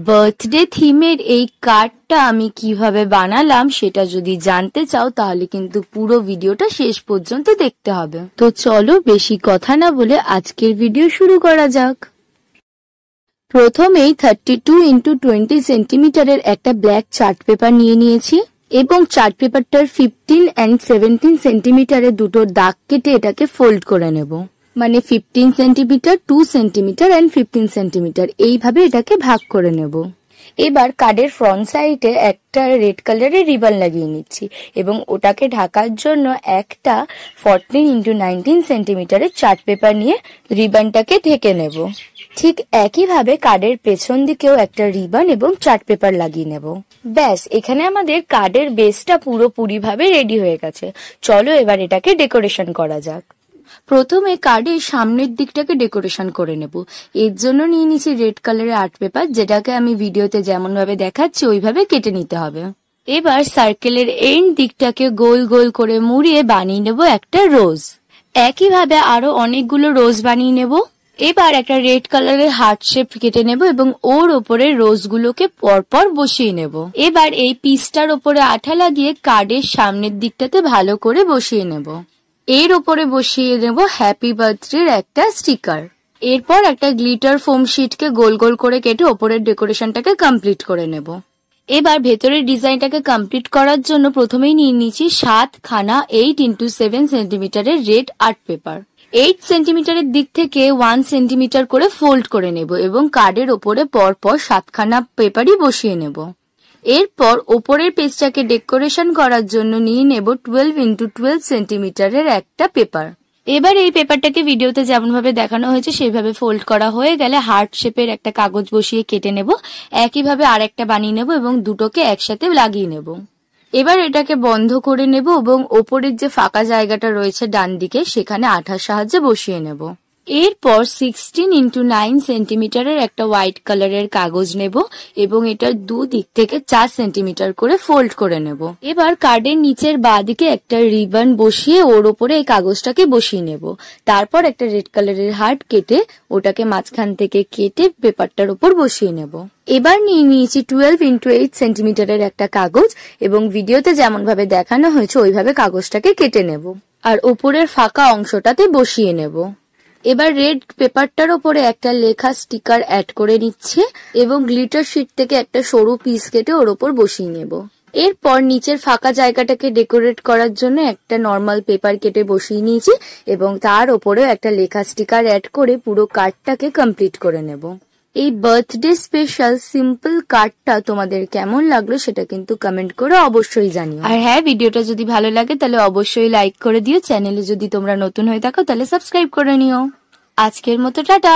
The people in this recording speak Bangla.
বার্থডে থিমের এই কার্ডটা আমি কিভাবে বানালাম সেটা যদি জানতে চাও তাহলে কিন্তু পুরো ভিডিওটা শেষ পর্যন্ত দেখতে হবে। তো চলো বেশি কথা না বলে আজকের ভিডিও শুরু করা যাক। প্রথমেই 32x20 সেন্টিমিটারের একটা ব্ল্যাক চার্ট পেপার নিয়ে নিয়েছি এবং চার্ট পেপারটার 15 and 17 সেন্টিমিটারে দুটো দাগ কেটে এটাকে ফোল্ড করে নেব। মানে 15 সেন্টিমিটার, 2 সেন্টিমিটার and 15 সেন্টিমিটার এইভাবে এটাকে ভাগ করে নেব। এবার কার্ডের ফ্রন্ট সাইডে একটা রেড কালারের রিবন লাগিয়ে নিচ্ছি এবং ওটাকে ঢাকার জন্য একটা 14x19 সেন্টিমিটারের চার্ট পেপার নিয়ে রিবনটাকে ঢেকে নেব। ঠিক একইভাবে কার্ডের পেছন দিকেও একটা রিবন এবং চার্ট পেপার লাগিয়ে নেব। ব্যাস, এখানে আমাদের কার্ডের বেসটা পুরোপুরিভাবে রেডি হয়ে গেছে। চলো এবার এটাকে ডেকোরেশন করা যাক। প্রথমে কার্ডের সামনের দিকটাকে ডেকোরেশন করে নেব। এর জন্য নিয়ে নিচ্ছি রেড কালারের আর্ট পেপার, যেটাকে আমি ভিডিওতে যেমন ভাবে দেখাচ্ছি ওইভাবে কেটে নিতে হবে। এবার সার্কেলের এন্ড দিকটাকে গোল গোল করে মুড়িয়ে বানিয়ে নেব একটা রোজ। একইভাবে আরো অনেকগুলো রোজ বানিয়ে নেব। এবার একটা রেড কালারের হার্ট শেপ কেটে নেব এবং ওর ওপরে রোজগুলোকে পরপর বসিয়ে নেব। এবার এই পিসটার ওপরে আঠা লাগিয়ে কার্ডের সামনের দিকটাতে ভালো করে বসিয়ে নেব। এর ওপরে বসিয়ে নেব হ্যাপি বার্থডের একটা স্টিকার। এরপর একটা গ্লিটার ফোম শিটকে গোল গোল করে কেটে ওপরের ডেকোরেশনটাকে কমপ্লিট করে নেব। এবার ভেতরের ডিজাইনটাকে কমপ্লিট করার জন্য প্রথমেই নিয়ে নিচ্ছি 7খানা 8x7 সেন্টিমিটারের রেড আর্ট পেপার। 8 সেন্টিমিটারের দিক থেকে 1 সেন্টিমিটার করে ফোল্ড করে নেব এবং কার্ডের ওপরে পরপর 7খানা পেপারই বসিয়ে নেব। এরপর ওপরের পেজটাকে ডেকোরেশন করার জন্য নিয়ে নেব 12x12 সেন্টিমিটারের একটা পেপার। এবার এই পেপারটাকে ভিডিওতে যেমন ভাবে দেখানো হয়েছে সেইভাবে ফোল্ড করা হয়ে গেলে হার্ট শেপের একটা কাগজ বসিয়ে কেটে নেব। একইভাবে আরেকটা বানিয়ে নেব এবং দুটোকে একসাথে লাগিয়ে নেব। এবার এটাকে বন্ধ করে নেব এবং ওপরের যে ফাঁকা জায়গাটা রয়েছে ডান দিকে সেখানে আঠার সাহায্যে বসিয়ে নেব। এরপর 16x9 সেন্টিমিটারের একটা হোয়াইট কালারের কাগজ নেব এবং এটার দুদিক থেকে 4 সেন্টিমিটার করে ফোল্ড করে নেব। এবার কার্ডের নিচের বাঁ দিকে একটা রিবন বসিয়ে ওর ওপরে এই কাগজটাকে বসিয়ে নেব। তারপর একটা রেড কালারের হার্ট কেটে ওটাকে মাঝখান থেকে কেটে পেপারটার উপর বসিয়ে নেব। এবার নিয়ে নিয়েছি 12x8 সেন্টিমিটারের একটা কাগজ এবং ভিডিওতে যেমন ভাবে দেখানো হয়েছে ওইভাবে কাগজটাকে কেটে নেব আর ওপরের ফাঁকা অংশটাতে বসিয়ে নেব। এবার রেড পেপারটার ওপরে একটা লেখা স্টিকার অ্যাড করে নিচ্ছে এবং গ্লিটার শিট থেকে একটা সরু পিস কেটে ওর ওপর বসিয়ে নেব। এরপর নিচের ফাঁকা জায়গাটাকে ডেকোরেট করার জন্য একটা নর্মাল পেপার কেটে বসিয়ে নিয়েছি এবং তার ওপরেও একটা লেখা স্টিকার অ্যাড করে পুরো কার্ডটাকে কমপ্লিট করে নেব। এই বার্থডে স্পেশাল সিম্পল কার্ডটা তোমাদের কেমন লাগলো সেটা কিন্তু কমেন্ট করে অবশ্যই জানিও। আর হ্যাঁ, ভিডিওটা যদি ভালো লাগে তাহলে অবশ্যই লাইক করে দিও। চ্যানেলে যদি তোমরা নতুন হয়ে থাকো তাহলে সাবস্ক্রাইব করে নিও। আজকের মতো টাটা।